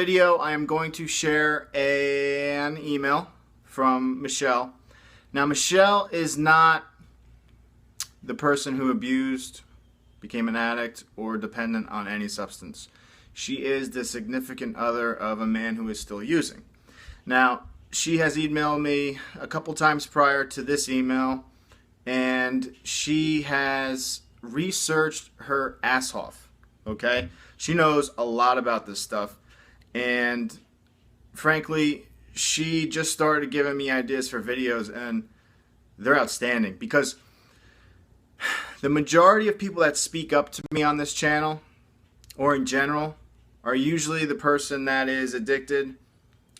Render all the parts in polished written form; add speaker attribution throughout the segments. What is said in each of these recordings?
Speaker 1: Video, I am going to share an email from Michelle. Now, Michelle is not the person who abused, became an addict, or dependent on any substance. She is the significant other of a man who is still using. Now, she has emailed me a couple times prior to this email, and she has researched her ass off. Okay? She knows a lot about this stuff. And frankly, she just started giving me ideas for videos, and they're outstanding because the majority of people that speak up to me on this channel or in general are usually the person that is addicted,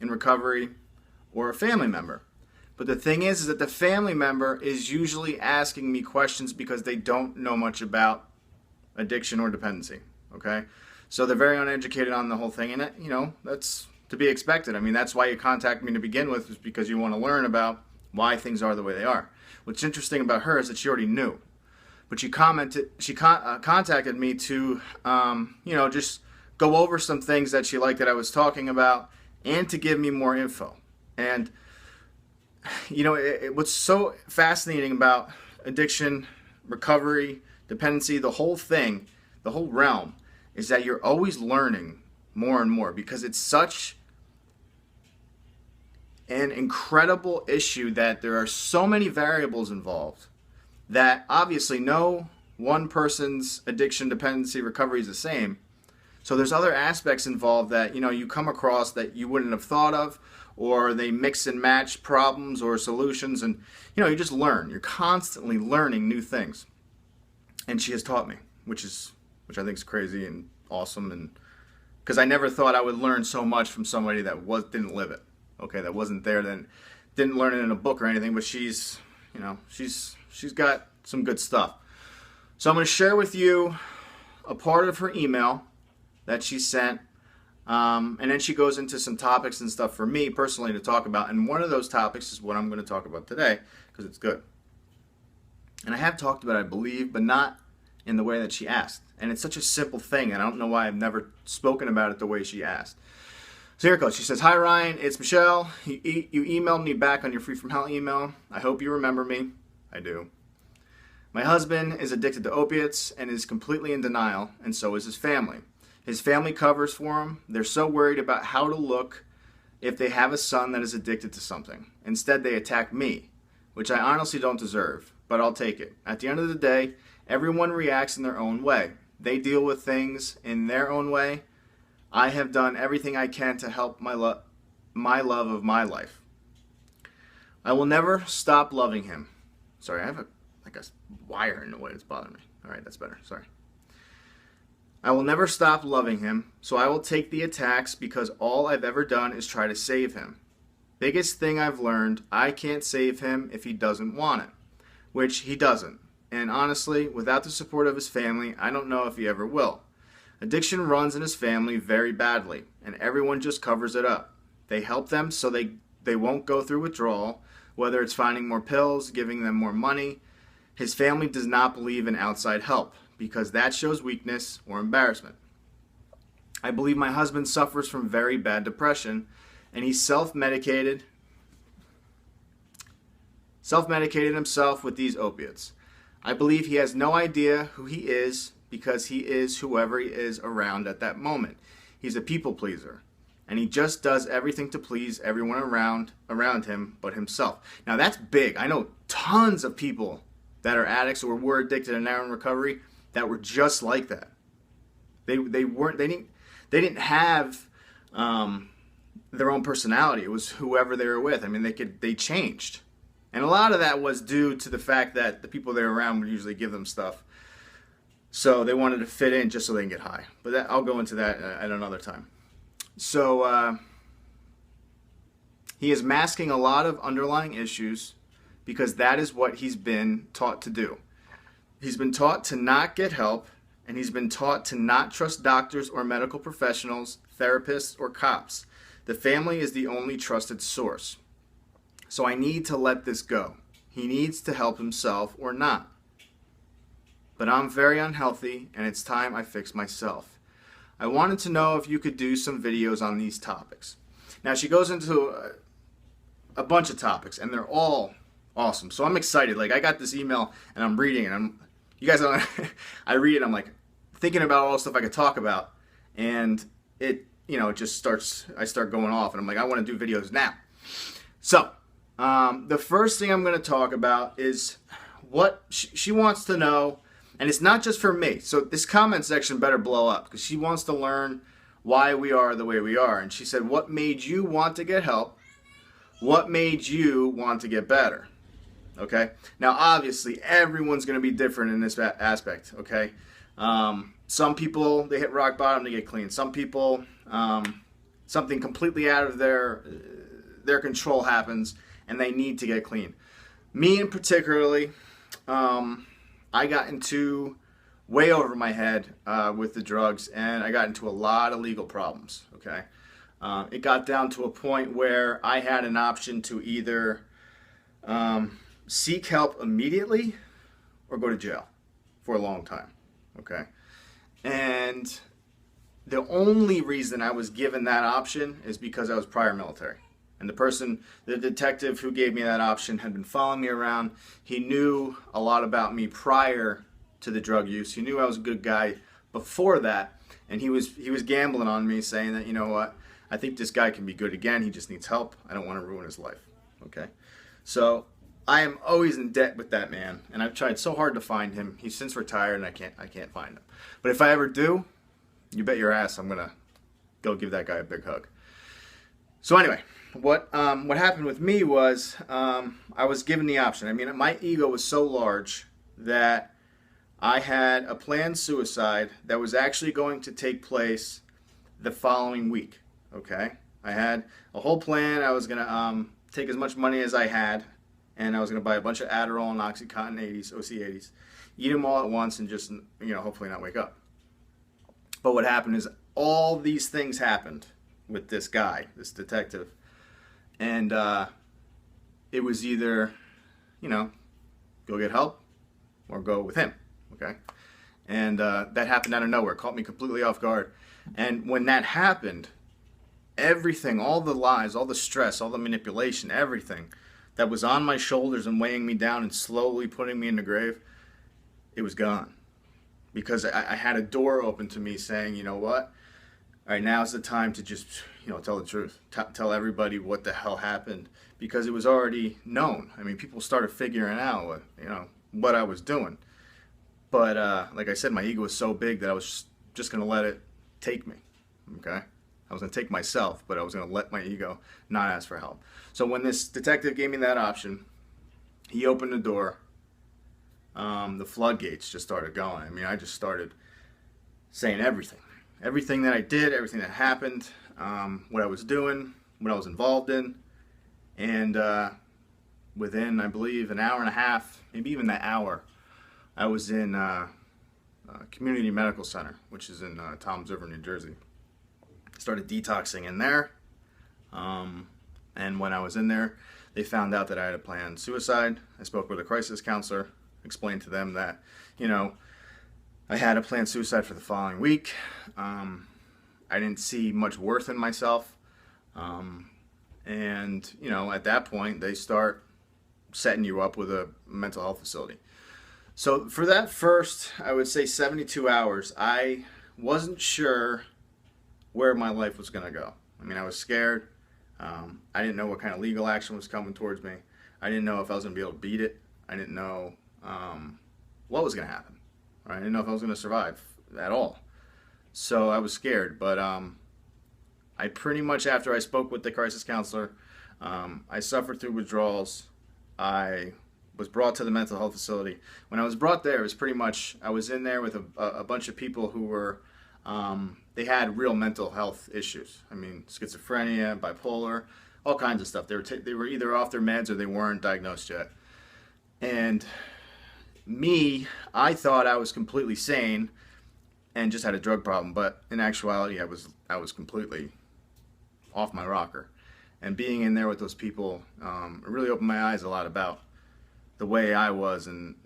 Speaker 1: in recovery, or a family member. But the thing is that the family member is usually asking me questions because they don't know much about addiction or dependency. Okay? So they're very uneducated on the whole thing, and that's to be expected. I mean, that's why you contact me to begin with, is because you want to learn about why things are the way they are. What's interesting about her is that she already knew, but she contacted me to, just go over some things that she liked that I was talking about, and to give me more info. And what's so fascinating about addiction, recovery, dependency, the whole thing, the whole realm, is that you're always learning more and more because it's such an incredible issue that there are so many variables involved that obviously no one person's addiction, dependency, recovery is the same. So there's other aspects involved that you come across that you wouldn't have thought of, or they mix and match problems or solutions, and you just learn. You're constantly learning new things. And she has taught me, which I think is crazy and awesome, and because I never thought I would learn so much from somebody that didn't live it. Okay, that wasn't there, then didn't learn it in a book or anything, but she's got some good stuff. So I'm going to share with you a part of her email that she sent, and then she goes into some topics and stuff for me personally to talk about, and one of those topics is what I'm going to talk about today because it's good. And I have talked about it, I believe, but not in the way that she asked. And it's such a simple thing, and I don't know why I've never spoken about it the way she asked. So here it goes. She says, "Hi Ryan, it's Michelle. You emailed me back on your Free From Hell email. I hope you remember me." I do. "My husband is addicted to opiates and is completely in denial, and so is his family. His family covers for him. They're so worried about how to look if they have a son that is addicted to something. Instead, they attack me, which I honestly don't deserve, but I'll take it. At the end of the day, everyone reacts in their own way. They deal with things in their own way. I have done everything I can to help my love of my life. I will never stop loving him." Sorry, I have a wire in the way that's bothering me. All right, that's better. Sorry. "I will never stop loving him, so I will take the attacks because all I've ever done is try to save him. Biggest thing I've learned, I can't save him if he doesn't want it, which he doesn't. And honestly, without the support of his family, I don't know if he ever will. Addiction runs in his family very badly, and everyone just covers it up. They help them so they won't go through withdrawal, whether it's finding more pills, giving them more money. His family does not believe in outside help, because that shows weakness or embarrassment. I believe my husband suffers from very bad depression, and he self-medicated himself with these opiates. I believe he has no idea who he is because he is whoever he is around at that moment. He's a people pleaser, and he just does everything to please everyone around him but himself." Now that's big. I know tons of people that are addicts or were addicted and now in recovery that were just like that. They didn't have their own personality. It was whoever they were with. I mean, they changed. And a lot of that was due to the fact that the people they were around would usually give them stuff. So they wanted to fit in just so they can get high. But I'll go into that at another time. So he is masking a lot of underlying issues because that is what he's been taught to do. He's been taught to not get help, and he's been taught to not trust doctors or medical professionals, therapists, or cops. The family is the only trusted source. So I need to let this go. He needs to help himself or not. But I'm very unhealthy, and it's time I fix myself. I wanted to know if you could do some videos on these topics. Now she goes into a bunch of topics, and they're all awesome. So I'm excited. Like, I got this email, and I'm reading it. You guys don't, I read it, I'm like thinking about all the stuff I could talk about, and it just starts, I start going off, and I'm like, I want to do videos now. So the first thing I'm going to talk about is what she wants to know, and it's not just for me. So this comment section better blow up, because she wants to learn why we are the way we are. And she said, what made you want to get help? What made you want to get better? Okay. Now, obviously, everyone's going to be different in this aspect. Okay. Some people, they hit rock bottom to get clean. Some people, something completely out of their control happens, and they need to get clean. Me in particularly, I got into way over my head with the drugs, and I got into a lot of legal problems. Okay. It got down to a point where I had an option to either seek help immediately or go to jail for a long time. Okay. And the only reason I was given that option is because I was prior military. And the detective who gave me that option had been following me around. He knew a lot about me prior to the drug use. He knew I was a good guy before that. And he was gambling on me, saying that, you know what, I think this guy can be good again. He just needs help. I don't want to ruin his life. Okay. So I am always in debt with that man, and I've tried so hard to find him. He's since retired, and I can't find him. But if I ever do, you bet your ass I'm gonna go give that guy a big hug. So anyway, what happened with me was I was given the option. I mean, my ego was so large that I had a planned suicide that was actually going to take place the following week. Okay, I had a whole plan. I was gonna take as much money as I had, and I was gonna buy a bunch of Adderall and OxyContin 80s, OC 80s, eat them all at once, and just hopefully not wake up. But what happened is all these things happened with this guy, this detective, and it was either go get help or go with him. Okay, and that happened out of nowhere, caught me completely off guard. And when that happened, everything, all the lies, all the stress, all the manipulation, everything that was on my shoulders and weighing me down and slowly putting me in the grave, it was gone. Because I had a door open to me saying, you know what, all right, now's the time to just, tell the truth. Tell everybody what the hell happened, because it was already known. I mean, people started figuring out what I was doing. But like I said, my ego was so big that I was just going to let it take me. Okay? I was going to take myself, but I was going to let my ego not ask for help. So when this detective gave me that option, he opened the door. The floodgates just started going. I mean, I just started saying everything. Everything that I did, everything that happened, what I was doing, what I was involved in. And within, I believe, an hour and a half, maybe even that hour, I was in Community Medical Center, which is in Toms River, New Jersey. Started detoxing in there, and when I was in there, they found out that I had a planned suicide. I spoke with a crisis counselor, explained to them that, I had a planned suicide for the following week. I didn't see much worth in myself, and at that point, they start setting you up with a mental health facility. So for that first, I would say 72 hours, I wasn't sure where my life was going to go. I mean, I was scared. I didn't know what kind of legal action was coming towards me. I didn't know if I was going to be able to beat it. I didn't know what was going to happen. I didn't know if I was going to survive at all. So I was scared. But I pretty much, after I spoke with the crisis counselor, I suffered through withdrawals. I was brought to the mental health facility. When I was brought there, it was pretty much, I was in there with a bunch of people who were, they had real mental health issues. I mean, schizophrenia, bipolar, all kinds of stuff. They were either off their meds or they weren't diagnosed yet. And me, I thought I was completely sane and just had a drug problem, but in actuality, I was completely off my rocker. And being in there with those people, it really opened my eyes a lot about the way I was, and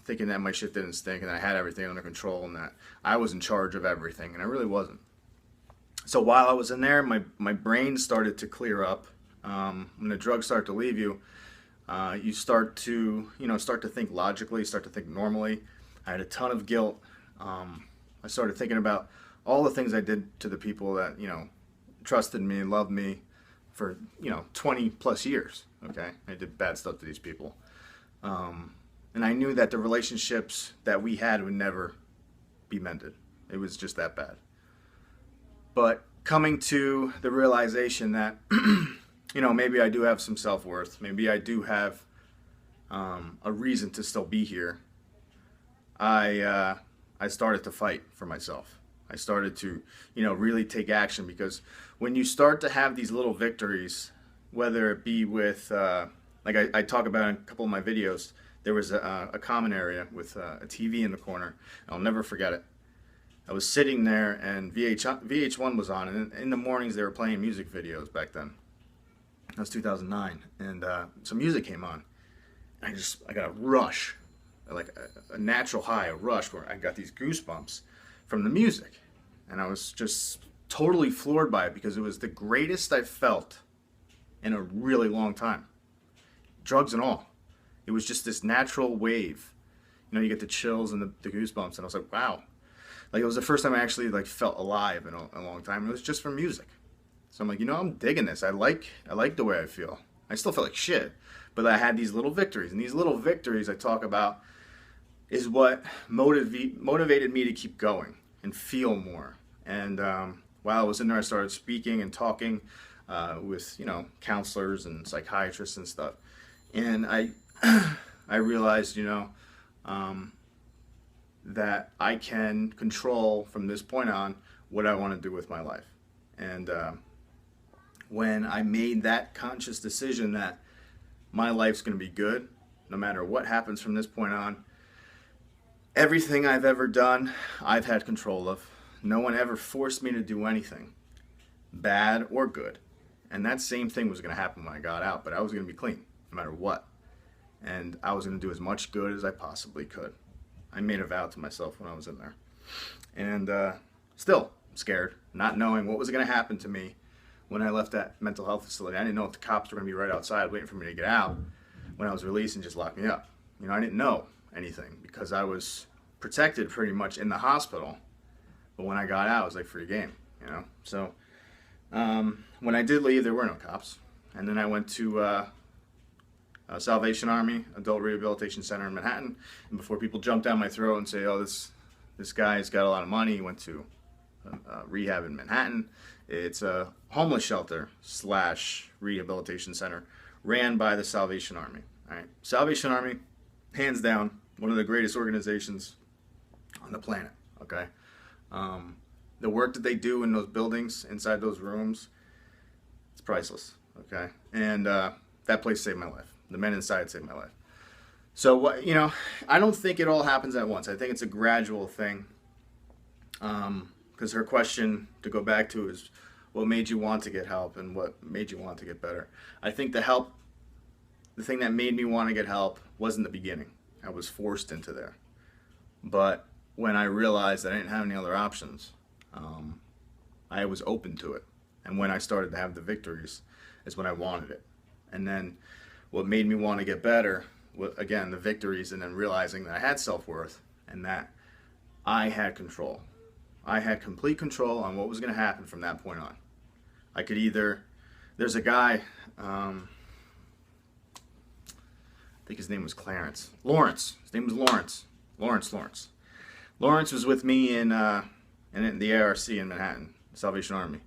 Speaker 1: thinking that my shit didn't stink and that I had everything under control and that I was in charge of everything, and I really wasn't. So while I was in there, my brain started to clear up. When the drugs start to leave you, you start to, start to think logically, start to think normally. I had a ton of guilt. I started thinking about all the things I did to the people that, trusted me and loved me for, 20 plus years. Okay. I did bad stuff to these people. And I knew that the relationships that we had would never be mended. It was just that bad. But coming to the realization that, maybe I do have some self-worth. Maybe I do have a reason to still be here. I started to fight for myself. I started to, really take action, because when you start to have these little victories, whether it be with, like I talk about in a couple of my videos, there was a common area with a TV in the corner. I'll never forget it. I was sitting there and VH1 was on, and in the mornings they were playing music videos back then. That was 2009, and some music came on. And I got a rush, like a natural high, a rush where I got these goosebumps from the music. And I was just totally floored by it, because it was the greatest I've felt in a really long time. Drugs and all. It was just this natural wave. You get the chills and the goosebumps, and I was like, wow. Like, it was the first time I actually felt alive in a long time. And it was just from music. So I'm like, I'm digging this. I like the way I feel. I still feel like shit, but I had these little victories, and these little victories I talk about is what motivated me to keep going and feel more. And while I was in there, I started speaking and talking with counselors and psychiatrists and stuff, and I realized that I can control from this point on what I want to do with my life. And when I made that conscious decision that my life's going to be good, no matter what happens from this point on, everything I've ever done, I've had control of. No one ever forced me to do anything, bad or good. And that same thing was going to happen when I got out, but I was going to be clean, no matter what. And I was going to do as much good as I possibly could. I made a vow to myself when I was in there. And still scared, not knowing what was going to happen to me when I left that mental health facility. I didn't know if the cops were going to be right outside waiting for me to get out when I was released and just lock me up. I didn't know anything, because I was protected pretty much in the hospital. But when I got out, it was like free game, So when I did leave, there were no cops. And then I went to Salvation Army Adult Rehabilitation Center in Manhattan. And before people jump down my throat and say, oh, this guy's got a lot of money, he went to rehab in Manhattan. It's a homeless shelter / rehabilitation center ran by the Salvation Army. All right, Salvation Army, hands down, one of the greatest organizations on the planet. Okay, the work that they do in those buildings, inside those rooms, it's priceless. Okay, and that place saved my life. The men inside saved my life. So what I don't think it all happens at once. I think it's a gradual thing. Because her question, to go back to, is what made you want to get help and what made you want to get better. I think the thing that made me want to get help wasn't the beginning. I was forced into there. But when I realized that I didn't have any other options, I was open to it. And when I started to have the victories is when I wanted it. And then what made me want to get better, again, the victories, and then realizing that I had self-worth and that I had control. I had complete control on what was going to happen from that point on. I could there's a guy, I think his name was Lawrence. His name was Lawrence. Lawrence was with me in the ARC in Manhattan, Salvation Army.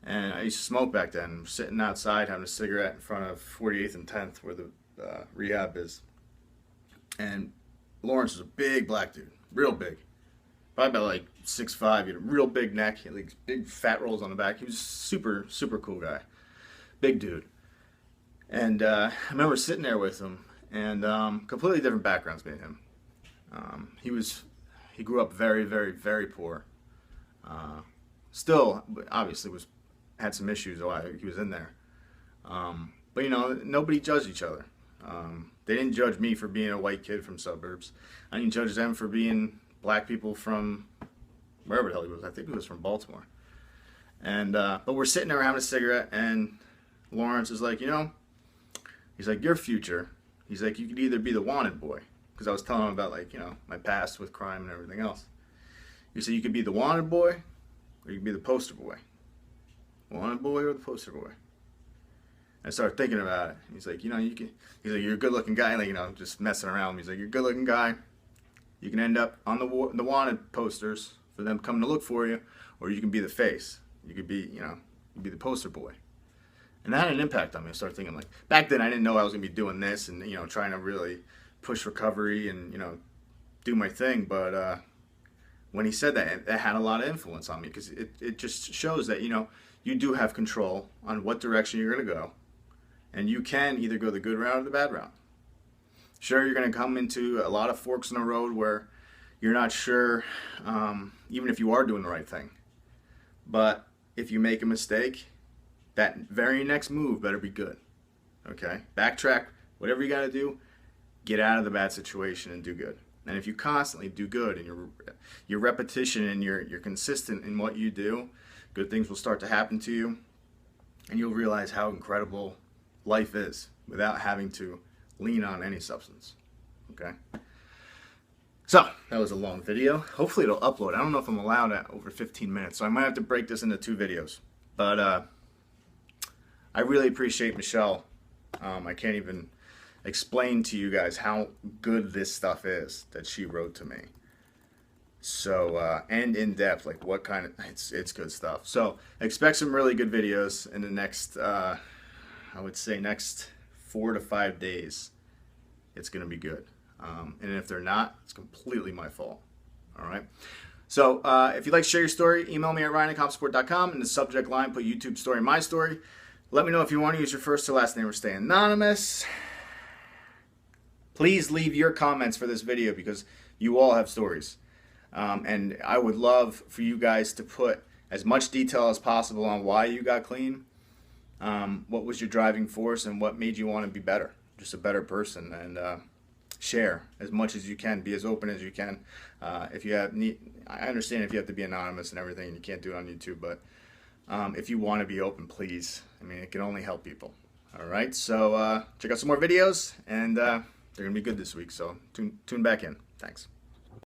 Speaker 1: And I used to smoke back then, sitting outside having a cigarette in front of 48th and 10th where the rehab is. And Lawrence was a big black dude, real big. Probably about 6'5", he had a real big neck, he had these big fat rolls on the back. He was a super, super cool guy. Big dude. And I remember sitting there with him, and completely different backgrounds, me and him. He grew up very, very, very poor. Still, obviously, had some issues while he was in there. But nobody judged each other. They didn't judge me for being a white kid from suburbs. I didn't judge them for being black people from wherever the hell he was. I think he was from Baltimore. And but we're sitting there having a cigarette, and Lawrence is like, he's like, your future. He's like, you could either be the wanted boy, because I was telling him about, like, my past with crime and everything else. He said you could be the wanted boy, or you could be the poster boy. Wanted boy or the poster boy. I started thinking about it. He's like, you can. He's like, you're a good-looking guy, like, just messing around. He's like, you're a good-looking guy. You can end up on the wanted posters for them coming to look for you, or you can be the face. You could be, you be the poster boy. And that had an impact on me. I started thinking, like, back then I didn't know I was gonna be doing this and trying to really push recovery and do my thing. But when he said that, it had a lot of influence on me, because it just shows that you do have control on what direction you're gonna go. And you can either go the good route or the bad route. Sure, you're going to come into a lot of forks in the road where you're not sure, even if you are doing the right thing. But if you make a mistake, that very next move better be good. Okay? Backtrack, whatever you got to do, get out of the bad situation and do good. And if you constantly do good, and your repetition and you're consistent in what you do, good things will start to happen to you, and you'll realize how incredible life is without having to lean on any substance. Okay? So, that was a long video. Hopefully it'll upload. I don't know if I'm allowed at over 15 minutes, so I might have to break this into 2 videos. But I really appreciate Michelle. I can't even explain to you guys how good this stuff is that she wrote to me. So, and in depth, like what kind of, it's good stuff. So, expect some really good videos in the next, I would say next 4 to 5 days. It's going to be good. And if they're not, it's completely my fault. All right. So if you'd like to share your story, email me at ryan@compsport.com. In the subject line, put YouTube story, my story. Let me know if you want to use your first or last name or stay anonymous. Please leave your comments for this video, because you all have stories. And I would love for you guys to put as much detail as possible on why you got clean. What was your driving force, and what made you want to be better, just a better person. And share as much as you can, be as open as you can. If you have I understand if you have to be anonymous and everything and you can't do it on YouTube, but if you want to be open, please. I mean, it can only help people. All right, so check out some more videos, and they're gonna be good this week, so tune back in. Thanks.